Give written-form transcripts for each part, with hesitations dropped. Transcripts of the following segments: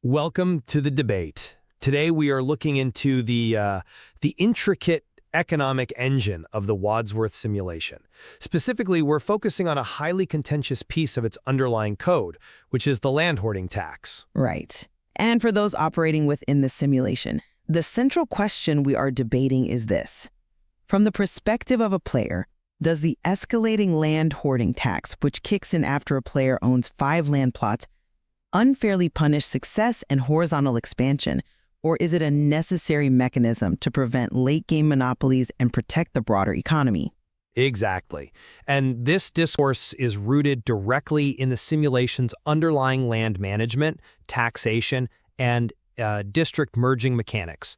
Welcome to the debate. Today we are looking into the intricate economic engine of the Wadsworth simulation. Specifically, we're focusing on a highly contentious piece of its underlying code, which is the land hoarding tax. Right. And for those operating within the simulation, the central question we are debating is this. From the perspective of a player, does the escalating land hoarding tax, which kicks in after a player owns 5 land plots, unfairly punish success and horizontal expansion, or is it a necessary mechanism to prevent late-game monopolies and protect the broader economy? Exactly. And this discourse is rooted directly in the simulation's underlying land management, taxation, and district merging mechanics.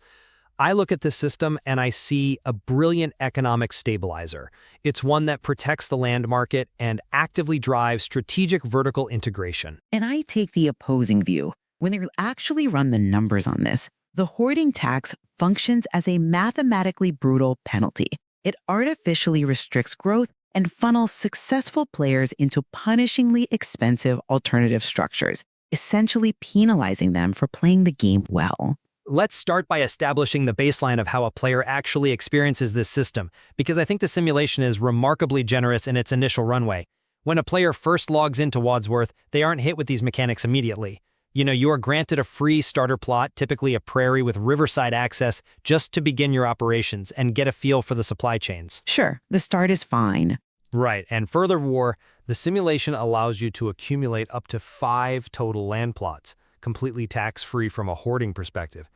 I look at this system and I see a brilliant economic stabilizer. It's one that protects the land market and actively drives strategic vertical integration. And I take the opposing view. When you actually run the numbers on this, the hoarding tax functions as a mathematically brutal penalty. It artificially restricts growth and funnels successful players into punishingly expensive alternative structures, essentially penalizing them for playing the game well. Let's start by establishing the baseline of how a player actually experiences this system, because I think the simulation is remarkably generous in its initial runway. When a player first logs into Wadsworth, they aren't hit with these mechanics immediately. You are granted a free starter plot, typically a prairie with riverside access, just to begin your operations and get a feel for the supply chains. Sure, the start is fine. Right, and furthermore, the simulation allows you to accumulate up to 5 total land plots, completely tax-free from a hoarding perspective.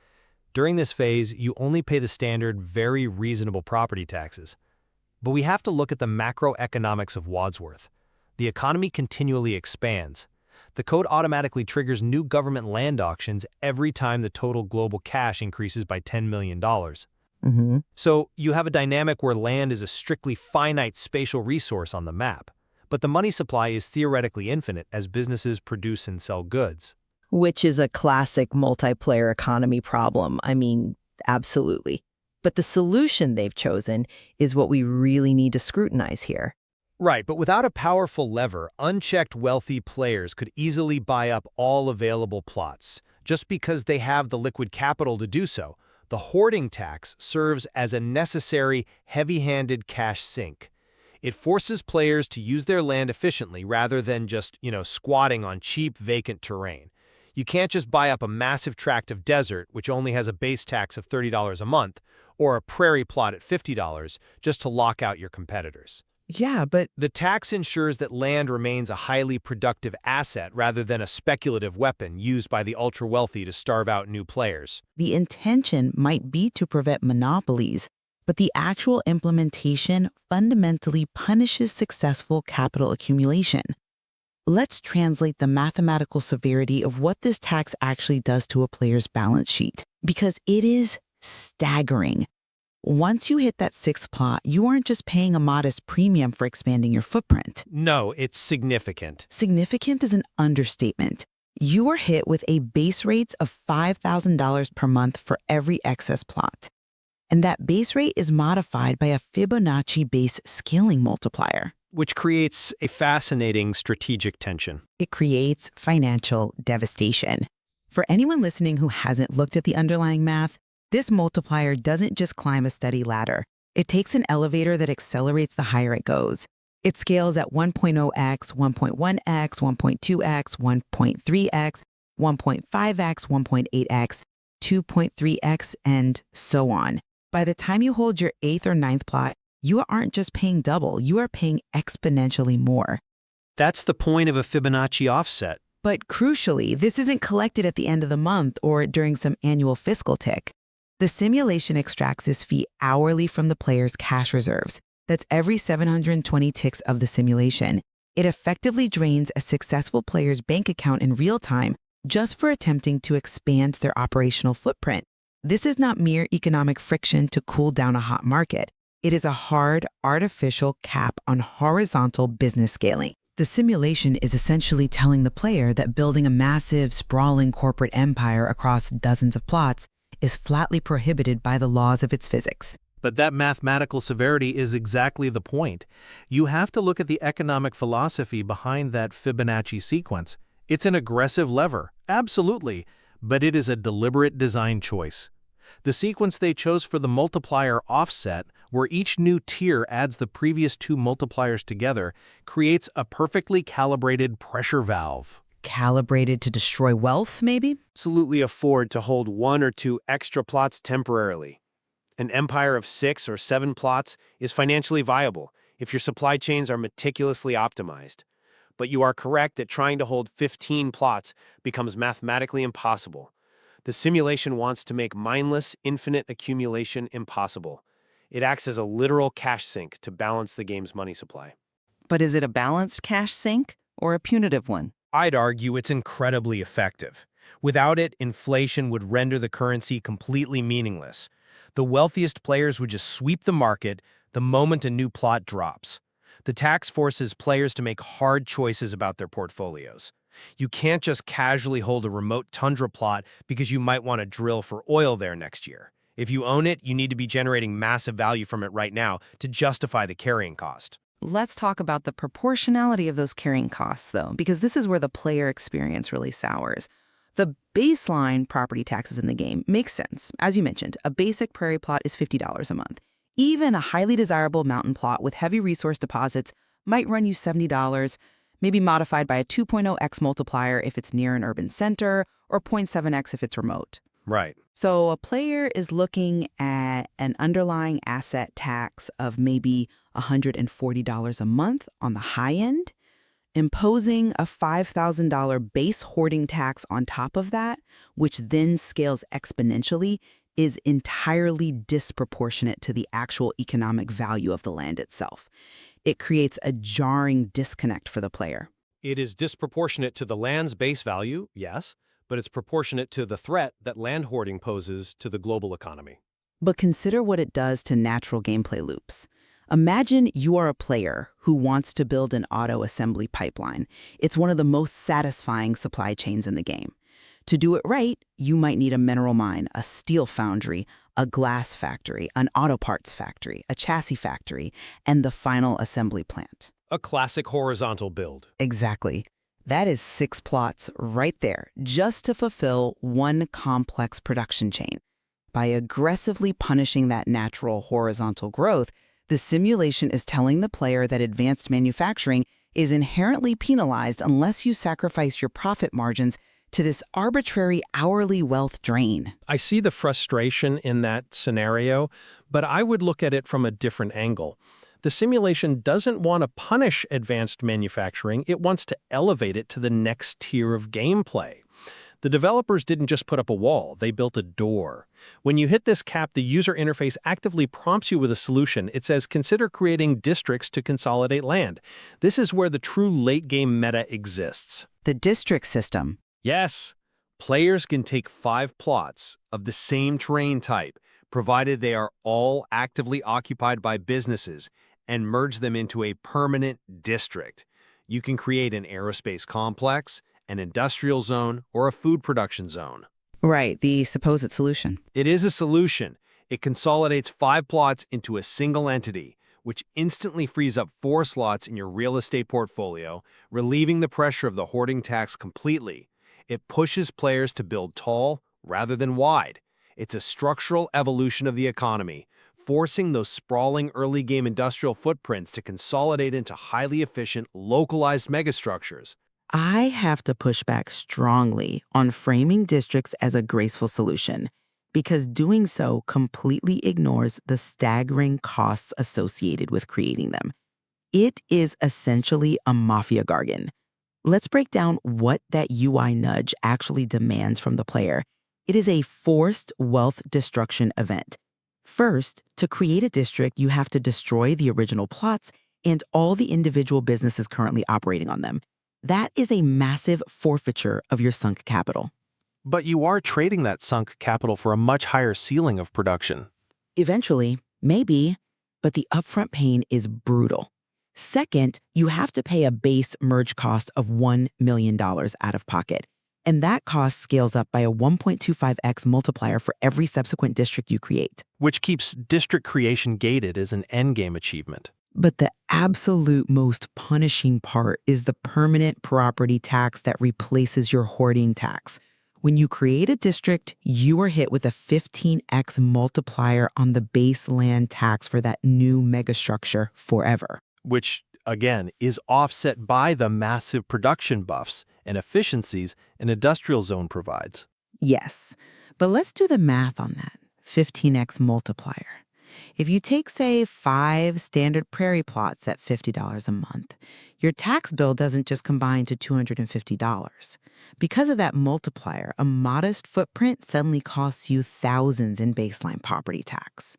During this phase, you only pay the standard, very reasonable property taxes. But we have to look at the macroeconomics of Wadsworth. The economy continually expands. The code automatically triggers new government land auctions every time the total global cash increases by $10 million. So you have a dynamic where land is a strictly finite spatial resource on the map, but the money supply is theoretically infinite as businesses produce and sell goods. Which is a classic multiplayer economy problem. I mean, absolutely. But the solution they've chosen is what we really need to scrutinize here. Right, but without a powerful lever, unchecked wealthy players could easily buy up all available plots, just because they have the liquid capital to do so. The hoarding tax serves as a necessary, heavy-handed cash sink. It forces players to use their land efficiently rather than just, squatting on cheap, vacant terrain. You can't just buy up a massive tract of desert, which only has a base tax of $30 a month, or a prairie plot at $50 just to lock out your competitors. Yeah, but The tax ensures that land remains a highly productive asset rather than a speculative weapon used by the ultra-wealthy to starve out new players. the intention might be to prevent monopolies, but the actual implementation fundamentally punishes successful capital accumulation. Let's translate the mathematical severity of what this tax actually does to a player's balance sheet, because it is staggering. Once you hit that 6th plot, you aren't just paying a modest premium for expanding your footprint. No, it's significant. Significant is an understatement. You are hit with a base rate of $5,000 per month for every excess plot. And that base rate is modified by a Fibonacci-based scaling multiplier. Which creates a fascinating strategic tension. It creates financial devastation. For anyone listening who hasn't looked at the underlying math, this multiplier doesn't just climb a steady ladder. It takes an elevator that accelerates the higher it goes. It scales at 1.0x, 1.1x, 1.2x, 1.3x, 1.5x, 1.8x, 2.3x, and so on. By the time you hold your 8th or 9th plot, you aren't just paying double, you are paying exponentially more. That's the point of a Fibonacci offset. But crucially, this isn't collected at the end of the month or during some annual fiscal tick. The simulation extracts this fee hourly from the player's cash reserves. That's every 720 ticks of the simulation. It effectively drains a successful player's bank account in real time just for attempting to expand their operational footprint. This is not mere economic friction to cool down a hot market. It is a hard, artificial cap on horizontal business scaling. The simulation is essentially telling the player that building a massive, sprawling corporate empire across dozens of plots is flatly prohibited by the laws of its physics. But that mathematical severity is exactly the point. You have to look at the economic philosophy behind that Fibonacci sequence. It's an aggressive lever, absolutely, but it is a deliberate design choice. The sequence they chose for the multiplier offset, where each new tier adds the previous two multipliers together, creates a perfectly calibrated pressure valve. Calibrated to destroy wealth, maybe? Absolutely afford to hold one or two extra plots temporarily. An empire of 6 or 7 plots is financially viable if your supply chains are meticulously optimized. But you are correct that trying to hold 15 plots becomes mathematically impossible. The simulation wants to make mindless, infinite accumulation impossible. It acts as a literal cash sink to balance the game's money supply. But is it a balanced cash sink or a punitive one? I'd argue it's incredibly effective. Without it, inflation would render the currency completely meaningless. The wealthiest players would just sweep the market the moment a new plot drops. The tax forces players to make hard choices about their portfolios. You can't just casually hold a remote tundra plot because you might want to drill for oil there next year. If you own it, you need to be generating massive value from it right now to justify the carrying cost. Let's talk about the proportionality of those carrying costs, though, because this is where the player experience really sours. The baseline property taxes in the game make sense. As you mentioned, a basic prairie plot is $50 a month. Even a highly desirable mountain plot with heavy resource deposits might run you $70, maybe modified by a 2.0x multiplier if it's near an urban center, or 0.7x if it's remote. Right. So a player is looking at an underlying asset tax of maybe $140 a month on the high end. Imposing a $5,000 base hoarding tax on top of that, which then scales exponentially, is entirely disproportionate to the actual economic value of the land itself. It creates a jarring disconnect for the player. It is disproportionate to the land's base value, yes, but it's proportionate to the threat that land hoarding poses to the global economy. But consider what it does to natural gameplay loops. Imagine you are a player who wants to build an auto assembly pipeline. It's one of the most satisfying supply chains in the game. To do it right, you might need a mineral mine, a steel foundry, a glass factory, an auto parts factory, a chassis factory, and the final assembly plant. A classic horizontal build. Exactly. That is 6 plots right there, just to fulfill one complex production chain. By aggressively punishing that natural horizontal growth, the simulation is telling the player that advanced manufacturing is inherently penalized unless you sacrifice your profit margins to this arbitrary hourly wealth drain. I see the frustration in that scenario, but I would look at it from a different angle. The simulation doesn't want to punish advanced manufacturing, it wants to elevate it to the next tier of gameplay. The developers didn't just put up a wall, they built a door. When you hit this cap, the user interface actively prompts you with a solution. It says, consider creating districts to consolidate land. This is where the true late-game meta exists. The district system. Yes, players can take 5 plots of the same terrain type, provided they are all actively occupied by businesses, and merge them into a permanent district. You can create an aerospace complex, an industrial zone, or a food production zone. Right, the supposed solution. It is a solution. It consolidates 5 plots into a single entity, which instantly frees up 4 slots in your real estate portfolio, relieving the pressure of the hoarding tax completely. It pushes players to build tall rather than wide. It's a structural evolution of the economy, forcing those sprawling early-game industrial footprints to consolidate into highly efficient, localized megastructures. I have to push back strongly on framing districts as a graceful solution, because doing so completely ignores the staggering costs associated with creating them. It is essentially a mafia jargon. Let's break down what that UI nudge actually demands from the player. It is a forced wealth destruction event. First, to create a district, you have to destroy the original plots and all the individual businesses currently operating on them. That is a massive forfeiture of your sunk capital. But you are trading that sunk capital for a much higher ceiling of production. Eventually, maybe, but the upfront pain is brutal. Second, you have to pay a base merge cost of $1 million out of pocket. And that cost scales up by a 1.25x multiplier for every subsequent district you create. Which keeps district creation gated as an endgame achievement. But the absolute most punishing part is the permanent property tax that replaces your hoarding tax. When you create a district, you are hit with a 15x multiplier on the base land tax for that new megastructure forever. Which, again, is offset by the massive production buffs and efficiencies an industrial zone provides. Yes, but let's do the math on that 15x multiplier. If you take, say, 5 standard prairie plots at $50 a month, your tax bill doesn't just combine to $250. Because of that multiplier, a modest footprint suddenly costs you thousands in baseline property tax.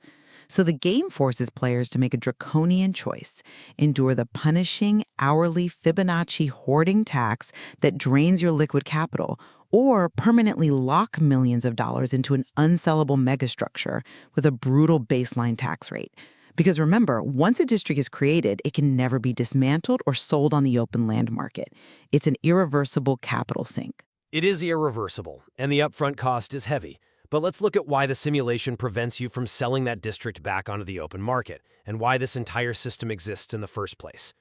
So the game forces players to make a draconian choice: endure the punishing hourly Fibonacci hoarding tax that drains your liquid capital, or permanently lock millions of dollars into an unsellable megastructure with a brutal baseline tax rate. Because remember, once a district is created, it can never be dismantled or sold on the open land market. It's an irreversible capital sink. It is irreversible, and the upfront cost is heavy. But let's look at why the simulation prevents you from selling that district back onto the open market, and why this entire system exists in the first place.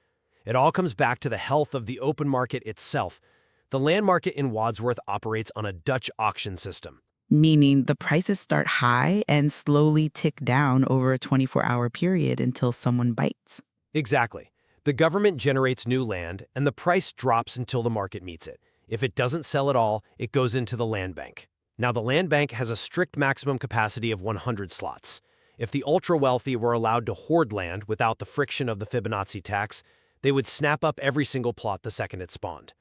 It all comes back to the health of the open market itself. The land market in Wadsworth operates on a Dutch auction system. Meaning the prices start high and slowly tick down over a 24-hour period until someone bites. Exactly. The government generates new land, and the price drops until the market meets it. If it doesn't sell at all, it goes into the land bank. Now, the land bank has a strict maximum capacity of 100 slots. If the ultra-wealthy were allowed to hoard land without the friction of the Fibonacci tax, they would snap up every single plot the second it spawned.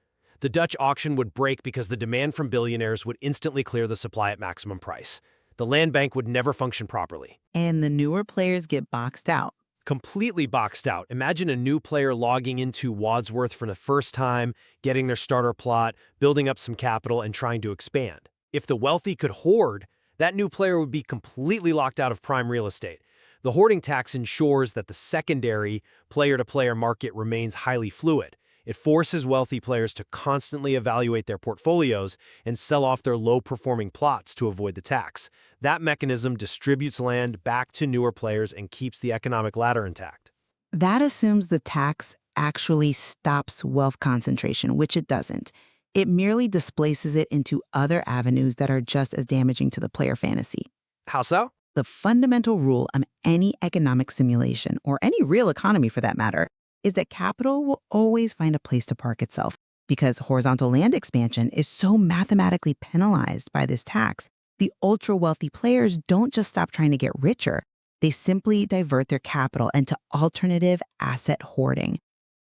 The Dutch auction would break because the demand from billionaires would instantly clear the supply at maximum price. The land bank would never function properly. And the newer players get boxed out. Completely boxed out. Imagine a new player logging into Wadsworth for the first time, getting their starter plot, building up some capital, and trying to expand. If the wealthy could hoard, that new player would be completely locked out of prime real estate. The hoarding tax ensures that the secondary player-to-player market remains highly fluid. It forces wealthy players to constantly evaluate their portfolios and sell off their low-performing plots to avoid the tax. That mechanism distributes land back to newer players and keeps the economic ladder intact. That assumes the tax actually stops wealth concentration, which it doesn't. It merely displaces it into other avenues that are just as damaging to the player fantasy. How so? The fundamental rule of any economic simulation, or any real economy for that matter, is that capital will always find a place to park itself. Because horizontal land expansion is so mathematically penalized by this tax, the ultra-wealthy players don't just stop trying to get richer. They simply divert their capital into alternative asset hoarding.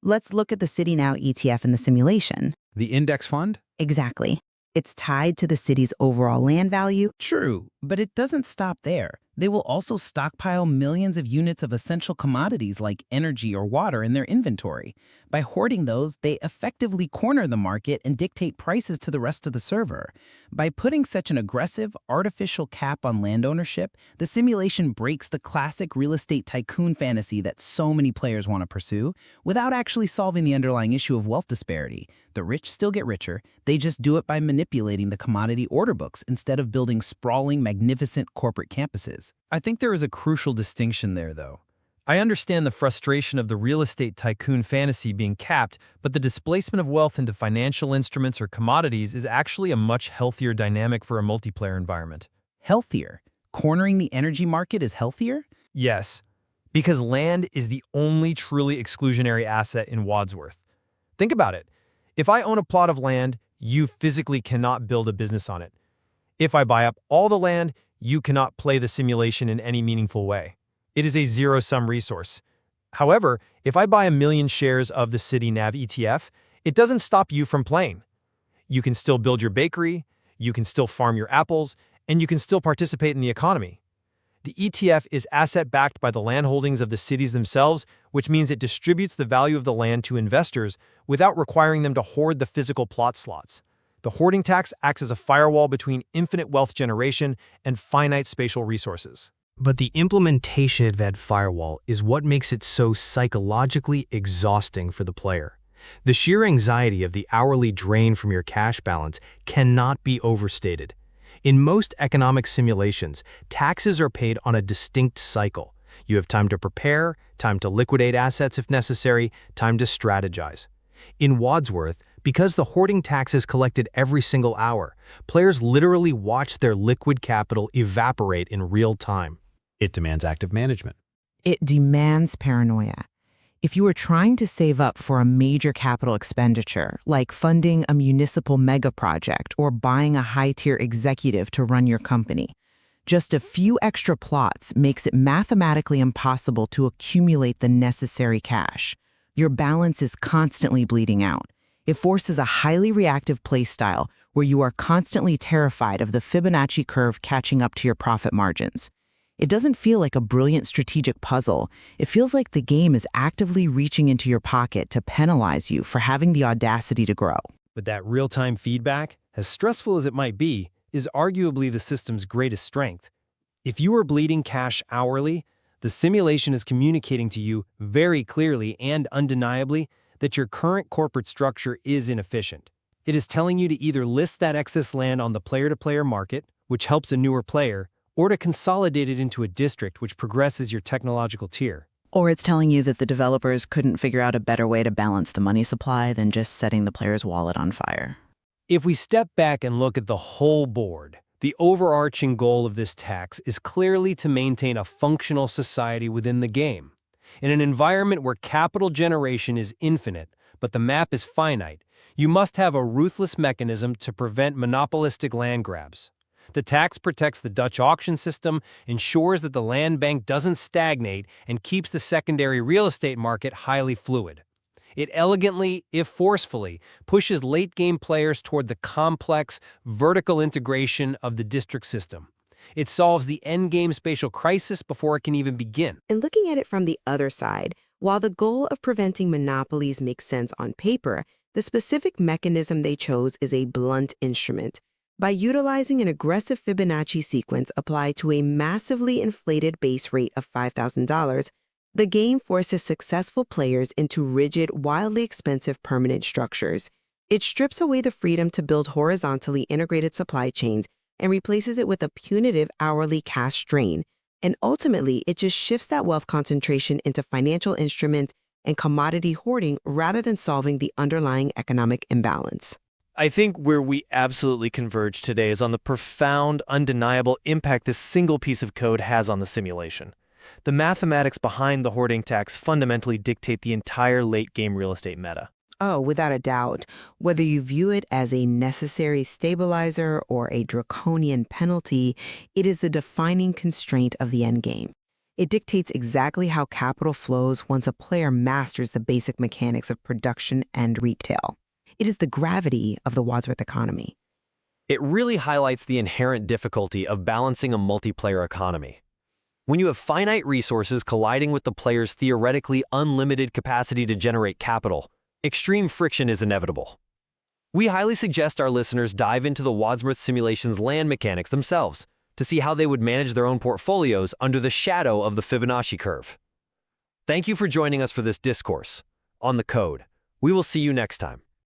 Let's look at the City Now ETF in the simulation. The index fund? Exactly. It's tied to the city's overall land value. True, but it doesn't stop there. They will also stockpile millions of units of essential commodities like energy or water in their inventory. By hoarding those, they effectively corner the market and dictate prices to the rest of the server. By putting such an aggressive, artificial cap on land ownership, the simulation breaks the classic real estate tycoon fantasy that so many players want to pursue, without actually solving the underlying issue of wealth disparity. The rich still get richer, they just do it by manipulating the commodity order books instead of building sprawling, magnificent corporate campuses. I think there is a crucial distinction there, though. I understand the frustration of the real estate tycoon fantasy being capped, but the displacement of wealth into financial instruments or commodities is actually a much healthier dynamic for a multiplayer environment. Healthier? Cornering the energy market is healthier? Yes, because land is the only truly exclusionary asset in Wadsworth. Think about it. If I own a plot of land, you physically cannot build a business on it. If I buy up all the land, you cannot play the simulation in any meaningful way. It is a zero-sum resource. However, if I buy 1 million shares of the City Nav ETF, it doesn't stop you from playing. You can still build your bakery, you can still farm your apples, and you can still participate in the economy. The ETF is asset-backed by the land holdings of the cities themselves, which means it distributes the value of the land to investors without requiring them to hoard the physical plot slots. The hoarding tax acts as a firewall between infinite wealth generation and finite spatial resources. But the implementation of that firewall is what makes it so psychologically exhausting for the player. The sheer anxiety of the hourly drain from your cash balance cannot be overstated. In most economic simulations, taxes are paid on a distinct cycle. You have time to prepare, time to liquidate assets if necessary, time to strategize. In Wadsworth, Because the hoarding tax is collected every single hour, players literally watch their liquid capital evaporate in real time. It demands active management. It demands paranoia. If you are trying to save up for a major capital expenditure, like funding a municipal mega project or buying a high-tier executive to run your company, just a few extra plots makes it mathematically impossible to accumulate the necessary cash. Your balance is constantly bleeding out. It forces a highly reactive play style where you are constantly terrified of the Fibonacci curve catching up to your profit margins. It doesn't feel like a brilliant strategic puzzle. It feels like the game is actively reaching into your pocket to penalize you for having the audacity to grow. But that real-time feedback, as stressful as it might be, is arguably the system's greatest strength. If you are bleeding cash hourly, the simulation is communicating to you very clearly and undeniably that your current corporate structure is inefficient. It is telling you to either list that excess land on the player-to-player market, which helps a newer player, or to consolidate it into a district which progresses your technological tier. Or it's telling you that the developers couldn't figure out a better way to balance the money supply than just setting the player's wallet on fire. If we step back and look at the whole board, the overarching goal of this tax is clearly to maintain a functional society within the game. In an environment where capital generation is infinite, but the map is finite, you must have a ruthless mechanism to prevent monopolistic land grabs. The tax protects the Dutch auction system, ensures that the land bank doesn't stagnate, and keeps the secondary real estate market highly fluid. It elegantly, if forcefully, pushes late-game players toward the complex, vertical integration of the district system. It solves the endgame spatial crisis before it can even begin. And looking at it from the other side, while the goal of preventing monopolies makes sense on paper, the specific mechanism they chose is a blunt instrument. By utilizing an aggressive Fibonacci sequence applied to a massively inflated base rate of $5,000, the game forces successful players into rigid, wildly expensive permanent structures. It strips away the freedom to build horizontally integrated supply chains and replaces it with a punitive hourly cash drain. And ultimately, it just shifts that wealth concentration into financial instruments and commodity hoarding rather than solving the underlying economic imbalance. I think where we absolutely converge today is on the profound, undeniable impact this single piece of code has on the simulation. The mathematics behind the hoarding tax fundamentally dictate the entire late-game real estate meta. Oh, without a doubt. Whether you view it as a necessary stabilizer or a draconian penalty, it is the defining constraint of the endgame. It dictates exactly how capital flows once a player masters the basic mechanics of production and retail. It is the gravity of the Wadsworth economy. It really highlights the inherent difficulty of balancing a multiplayer economy. When you have finite resources colliding with the player's theoretically unlimited capacity to generate capital, extreme friction is inevitable. We highly suggest our listeners dive into the Wadsworth simulation's land mechanics themselves to see how they would manage their own portfolios under the shadow of the Fibonacci curve. Thank you for joining us for this discourse on the code. We will see you next time.